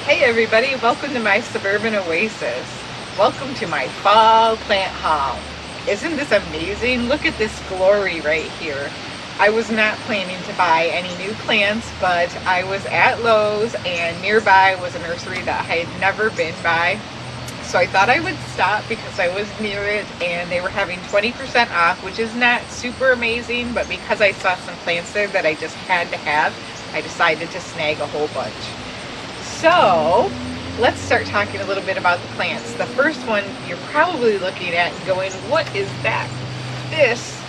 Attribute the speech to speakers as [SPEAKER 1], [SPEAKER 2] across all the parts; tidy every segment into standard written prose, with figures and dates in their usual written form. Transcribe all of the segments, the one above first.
[SPEAKER 1] Hey everybody, welcome to my Suburban Oasis. Welcome to my fall plant haul. Isn't this amazing? Look at this glory right here. I was not planning to buy any new plants, but I was at Lowe's and nearby was a nursery that I had never been by. So I thought I would stop because I was near it and they were having 20% off, which is not super amazing, but because I saw some plants there that I just had to have, I decided to snag a whole bunch. So let's start talking a little bit about the plants. The first one you're probably looking at and going, what is that? This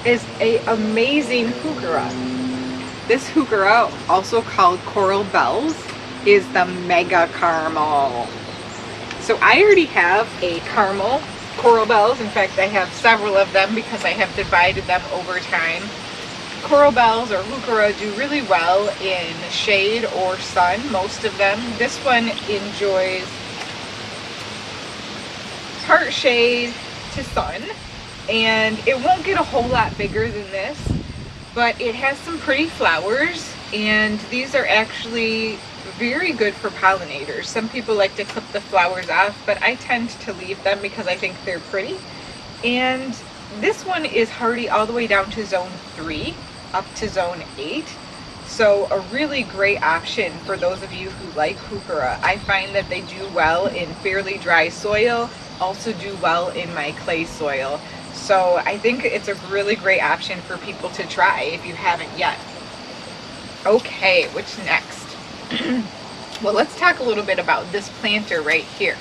[SPEAKER 1] is an amazing heuchera. This heuchera, also called coral bells, is the mega caramel. So I already have a caramel coral bells. In fact, I have several of them because I have divided them over time. Coral bells or heuchera do really well in shade or sun, most of them. This one enjoys part shade to sun, and it won't get a whole lot bigger than this, but it has some pretty flowers, and these are actually very good for pollinators. Some people like to clip the flowers off, but I tend to leave them because I think they're pretty. And this one is hardy all the way down to zone 3 up to zone 8. So a really great option for those of you who like heuchera. I find that they do well in fairly dry soil, also do well in my clay soil. So I think it's a really great option for people to try if you haven't yet. Okay, what's next? Well, let's talk a little bit about this planter right here.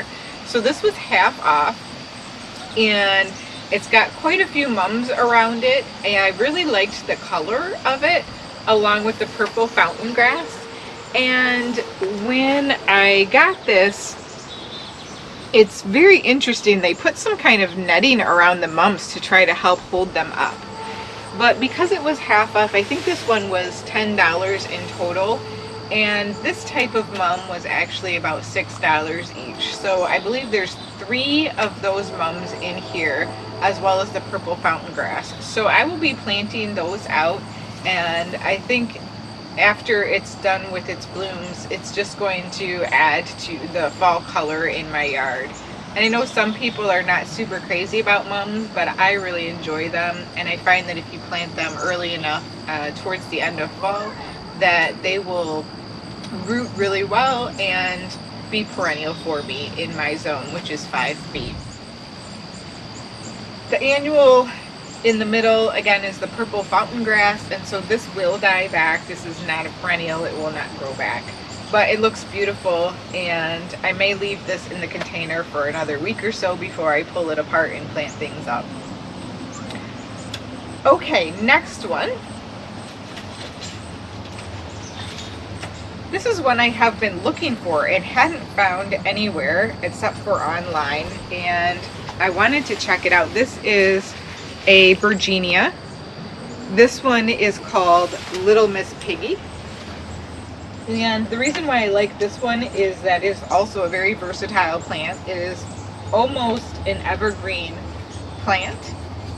[SPEAKER 1] So this was half off, and it's got quite a few mums around it, and I really liked the color of it along with the purple fountain grass. And when I got this, it's very interesting. They put some kind of netting around the mums to try to help hold them up. But because it was half off, I think this one was $10 in total. And this type of mum was actually about $6 each. So I believe there's 3 of those mums in here, as well as the purple fountain grass. So I will be planting those out, and I think after it's done with its blooms, it's just going to add to the fall color in my yard. And I know some people are not super crazy about mums, but I really enjoy them, and I find that if you plant them early enough towards the end of fall, that they will root really well and be perennial for me in my zone, which is 5 feet. The annual in the middle again is the purple fountain grass, and so this will die back. This is not a perennial, it will not grow back, but it looks beautiful, and I may leave this in the container for another week or so before I pull it apart and plant things up. Okay, next one. This is one I have been looking for and hadn't found anywhere except for online, and I wanted to check it out. This is a Virginia. This one is called Little Miss Piggy. And the reason why I like this one is that it's also a very versatile plant. It is almost an evergreen plant,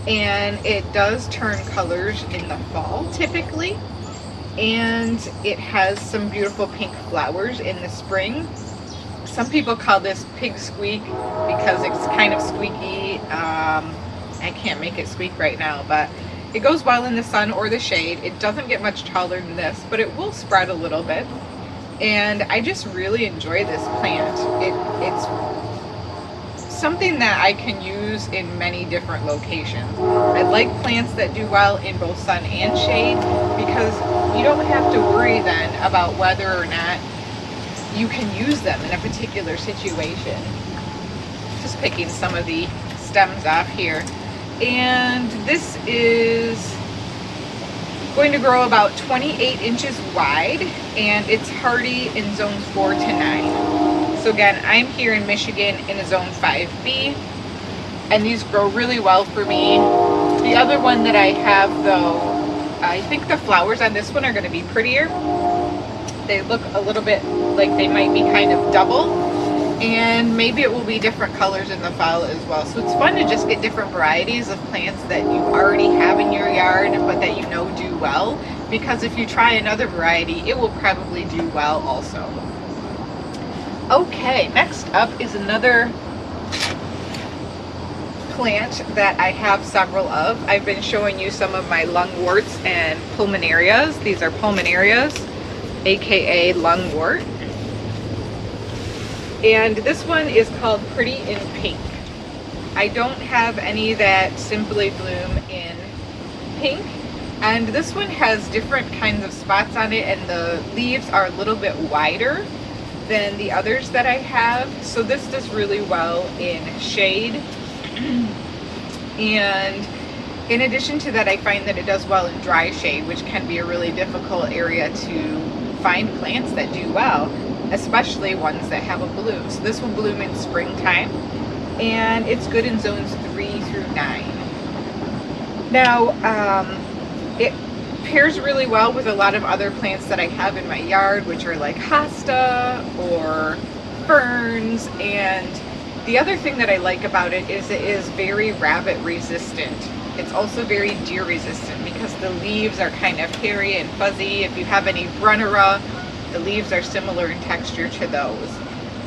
[SPEAKER 1] and it does turn colors in the fall typically. And it has some beautiful pink flowers in the spring. Some people call this pig squeak because it's kind of squeaky. I can't make it squeak right now, but it goes well in the sun or the shade. It doesn't get much taller than this, but it will spread a little bit. And I just really enjoy this plant. It's something that I can use in many different locations. I like plants that do well in both sun and shade because you don't have to worry then about whether or not you can use them in a particular situation. Just picking some of the stems off here. And this is going to grow about 28 inches wide, and it's hardy in zones 4 to 9. So again, I'm here in Michigan in a zone 5B, and these grow really well for me. The other one that I have though, I think the flowers on this one are going to be prettier. They look a little bit like they might be kind of double, and maybe it will be different colors in the fall as well. So it's fun to just get different varieties of plants that you already have in your yard but that you know do well, because if you try another variety it will probably do well also. Okay, next up is another plant that I have several of. I've been showing you some of my lungworts and pulmonarias. These are pulmonarias, aka lungwort. And this one is called Pretty in Pink. I don't have any that simply bloom in pink. And this one has different kinds of spots on it, and the leaves are a little bit wider than the others that I have. So this does really well in shade. And in addition to that, I find that it does well in dry shade, which can be a really difficult area to find plants that do well, especially ones that have a bloom. So this will bloom in springtime, and it's good in zones 3 through 9. Now, it pairs really well with a lot of other plants that I have in my yard, which are like hosta or ferns. And the other thing that I like about it is very rabbit resistant. It's also very deer resistant because the leaves are kind of hairy and fuzzy. If you have any runnera, the leaves are similar in texture to those.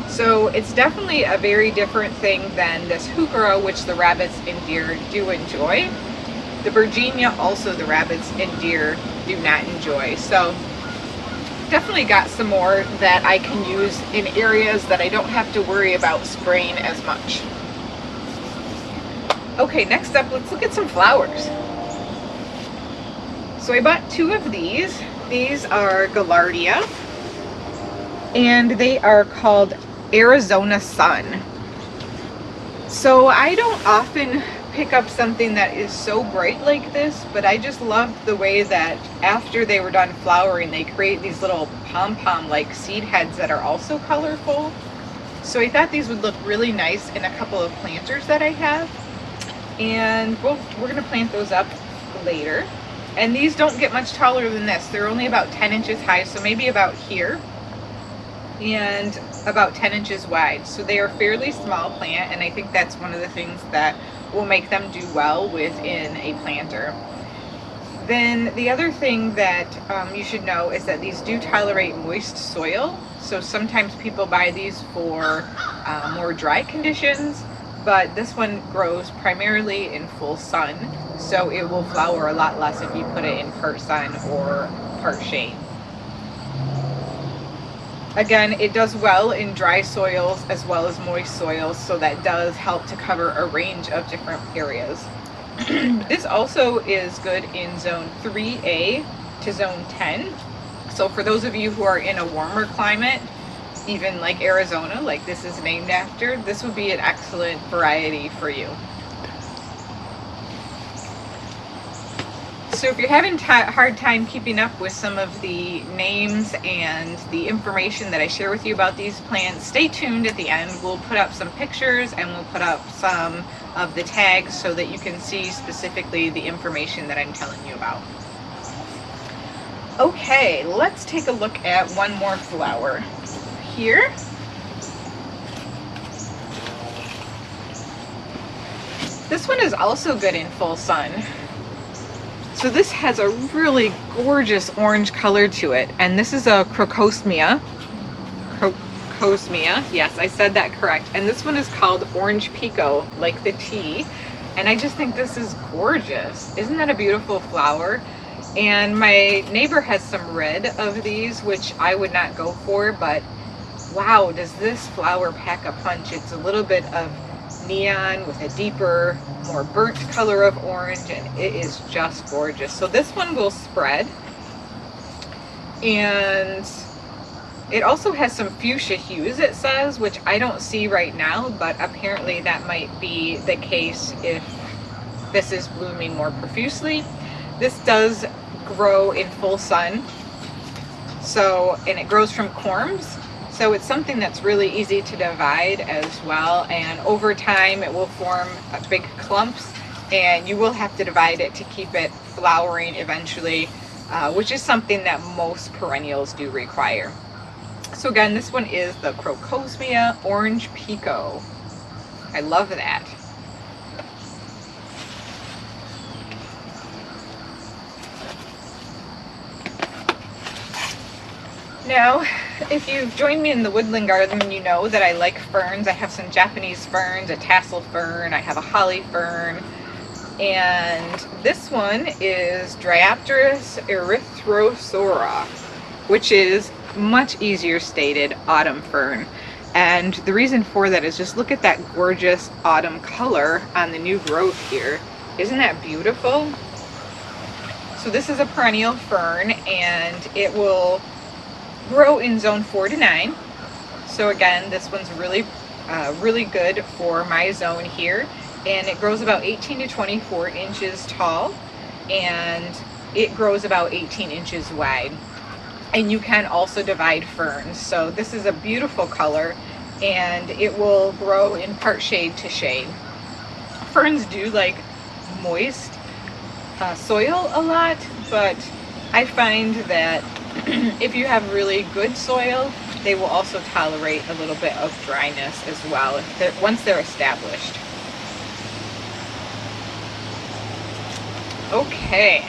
[SPEAKER 1] So it's definitely a very different thing than this hookerello, which the rabbits and deer do enjoy. The Virginia, also the rabbits and deer do not enjoy. So definitely got some more that I can use in areas that I don't have to worry about spraying as much. Okay, next up, let's look at some flowers. So I bought 2 of these. These are Gaillardia, and they are called Arizona Sun. So I don't often pick up something that is so bright like this, but I just loved the way that after they were done flowering, they create these little pom-pom like seed heads that are also colorful. So I thought these would look really nice in a couple of planters that I have, and we're going to plant those up later. And these don't get much taller than this. They're only about 10 inches high, so maybe about here, and about 10 inches wide. So they are a fairly small plant, and I think that's one of the things that will make them do well within a planter. Then the other thing that you should know is that these do tolerate moist soil. So sometimes people buy these for more dry conditions, but this one grows primarily in full sun, so it will flower a lot less if you put it in part sun or part shade. Again, it does well in dry soils as well as moist soils, so that does help to cover a range of different areas. This also is good in zone 3A to zone 10. So for those of you who are in a warmer climate, even like Arizona, like this is named after, this would be an excellent variety for you. So if you're having a hard time keeping up with some of the names and the information that I share with you about these plants, stay tuned at the end. We'll put up some pictures and we'll put up some of the tags so that you can see specifically the information that I'm telling you about. Okay, let's take a look at one more flower here. This one is also good in full sun. So this has a really gorgeous orange color to it, and this is a Crocosmia. Crocosmia, yes, I said that correct. And this one is called Orange Pico, like the tea. And I just think this is gorgeous. Isn't that a beautiful flower? And my neighbor has some red of these, which I would not go for, but wow, does this flower pack a punch. It's a little bit of neon with a deeper, more burnt color of orange, and it is just gorgeous. So this one will spread, and it also has some fuchsia hues, it says, which I don't see right now, but apparently that might be the case if this is blooming more profusely. This does grow in full sun, so, and it grows from corms. So it's something that's really easy to divide as well, and over time it will form big clumps, and you will have to divide it to keep it flowering eventually, which is something that most perennials do require. So again, this one is the Crocosmia Orange Pico. I love that. Now, if you've joined me in the woodland garden, you know that I like ferns. I have some Japanese ferns, a tassel fern, I have a holly fern, and this one is Dryopteris erythrosora, which is much easier stated autumn fern. And the reason for that is just look at that gorgeous autumn color on the new growth here. Isn't that beautiful? So this is a perennial fern, and it will grow in zone 4 to 9. So again, this one's really good for my zone here, and it grows about 18 to 24 inches tall, and it grows about 18 inches wide. And you can also divide ferns. So this is a beautiful color, and it will grow in part shade to shade. Ferns do like moist soil a lot, but I find that if you have really good soil, they will also tolerate a little bit of dryness as well once they're established. Okay.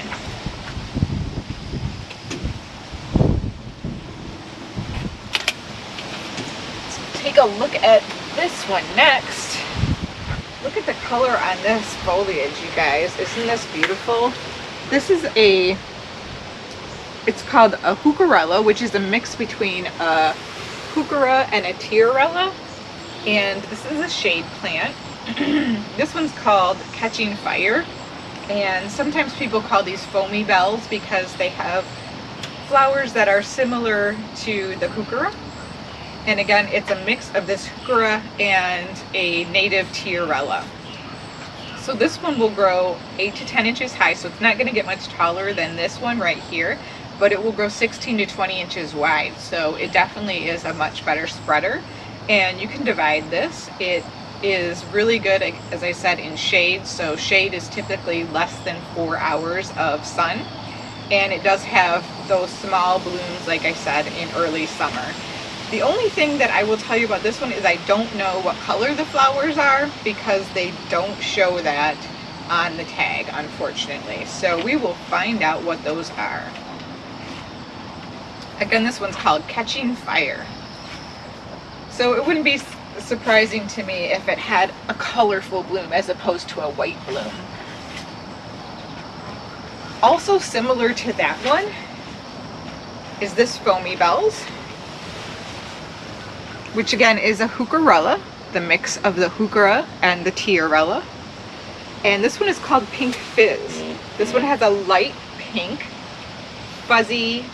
[SPEAKER 1] Let's take a look at this one next. Look at the color on this foliage, you guys. Isn't this beautiful? This is it's called a Hookerello, which is a mix between a Heuchera and a Tiarella. And this is a shade plant. This one's called Catching Fire. And sometimes people call these foamy bells because they have flowers that are similar to the Heuchera. And again, it's a mix of this Heuchera and a native Tiarella. So this one will grow 8 to 10 inches high, so it's not going to get much taller than this one right here, but it will grow 16 to 20 inches wide. So it definitely is a much better spreader, and you can divide this. It is really good, as I said, in shade. So shade is typically less than 4 hours of sun, and it does have those small blooms, like I said, in early summer. The only thing that I will tell you about this one is I don't know what color the flowers are because they don't show that on the tag, unfortunately. So we will find out what those are. Again, this one's called Catching Fire. So it wouldn't be surprising to me if it had a colorful bloom as opposed to a white bloom. Also similar to that one is this Foamy Bells, which again is a Heucherella, the mix of the Heuchera and the Tiarella. And this one is called Pink Fizz. This one has a light pink, fuzzy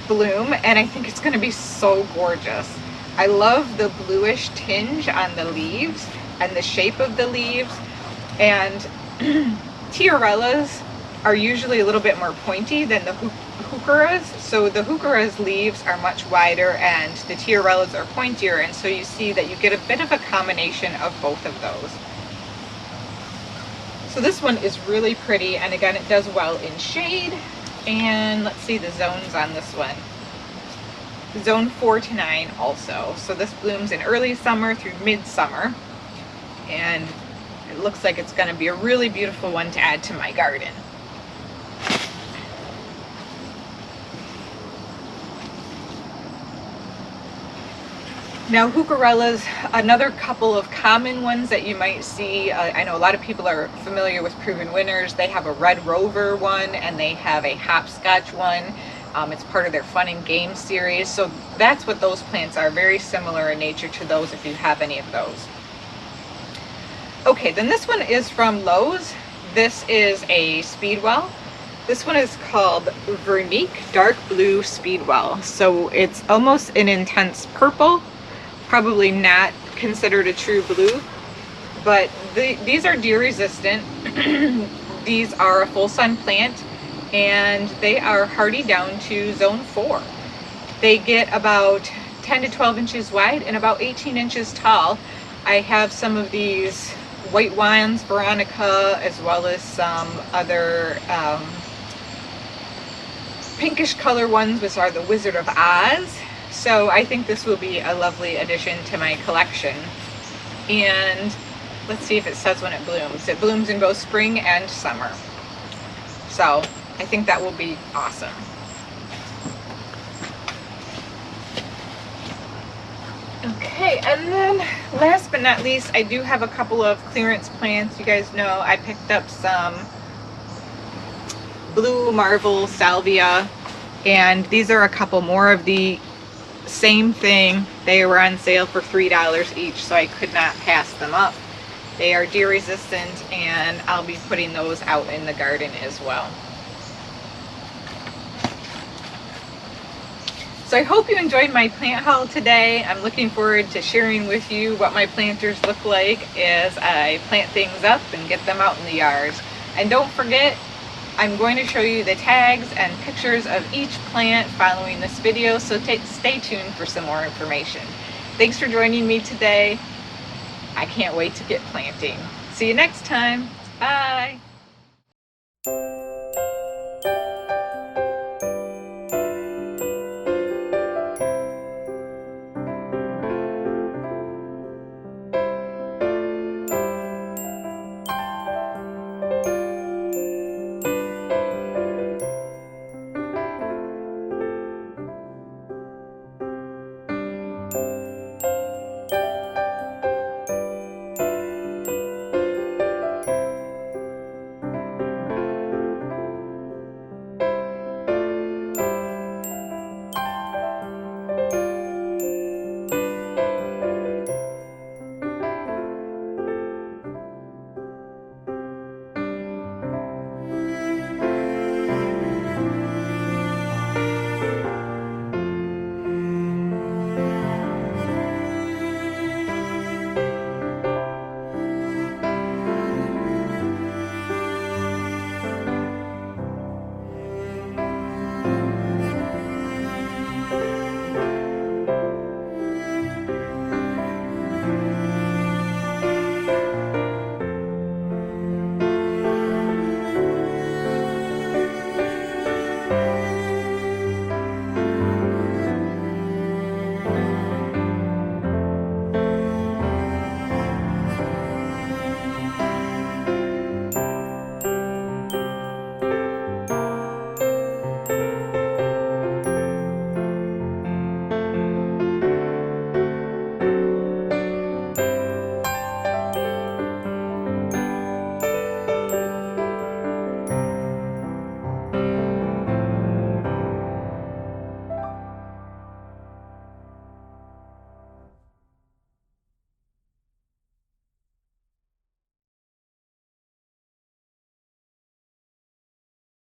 [SPEAKER 1] bloom, and I think it's going to be so gorgeous. I love the bluish tinge on the leaves and the shape of the leaves. And Tiarellas are usually a little bit more pointy than the Heucheras. So the Heuchera's leaves are much wider and the Tiarellas are pointier, and so you see that you get a bit of a combination of both of those. So this one is really pretty, and again, it does well in shade. And let's see the zones on this one. Zone 4 to 9 also. So this blooms in early summer through midsummer, and it looks like it's going to be a really beautiful one to add to my garden. Now Heucherellas, another couple of common ones that you might see. I know a lot of people are familiar with Proven Winners. They have a Red Rover one, and they have a Hopscotch one. It's part of their Fun and Games series. So that's what those plants are, very similar in nature to those if you have any of those. Okay, then this one is from Lowe's. This is a Speedwell. This one is called Veronique Dark Blue Speedwell. So it's almost an intense purple. Probably not considered a true blue, but these are deer resistant. These are a full sun plant, and they are hardy down to zone 4. They get about 10 to 12 inches wide and about 18 inches tall. I have some of these white ones, Veronica, as well as some other pinkish color ones, which are the Wizard of Oz. So I think this will be a lovely addition to my collection. And let's see if it says when it blooms. It blooms in both spring and summer. So I think that will be awesome. Okay, and then last but not least, I do have a couple of clearance plants. You guys know I picked up some Blue Marvel Salvia, and these are a couple more of the same thing. They were on sale for $3 each, so I could not pass them up. They are deer resistant, and I'll be putting those out in the garden as well. So I hope you enjoyed my plant haul today. I'm looking forward to sharing with you what my planters look like as I plant things up and get them out in the yard. And don't forget, I'm going to show you the tags and pictures of each plant following this video, so stay tuned for some more information. Thanks for joining me today. I can't wait to get planting. See you next time. Bye.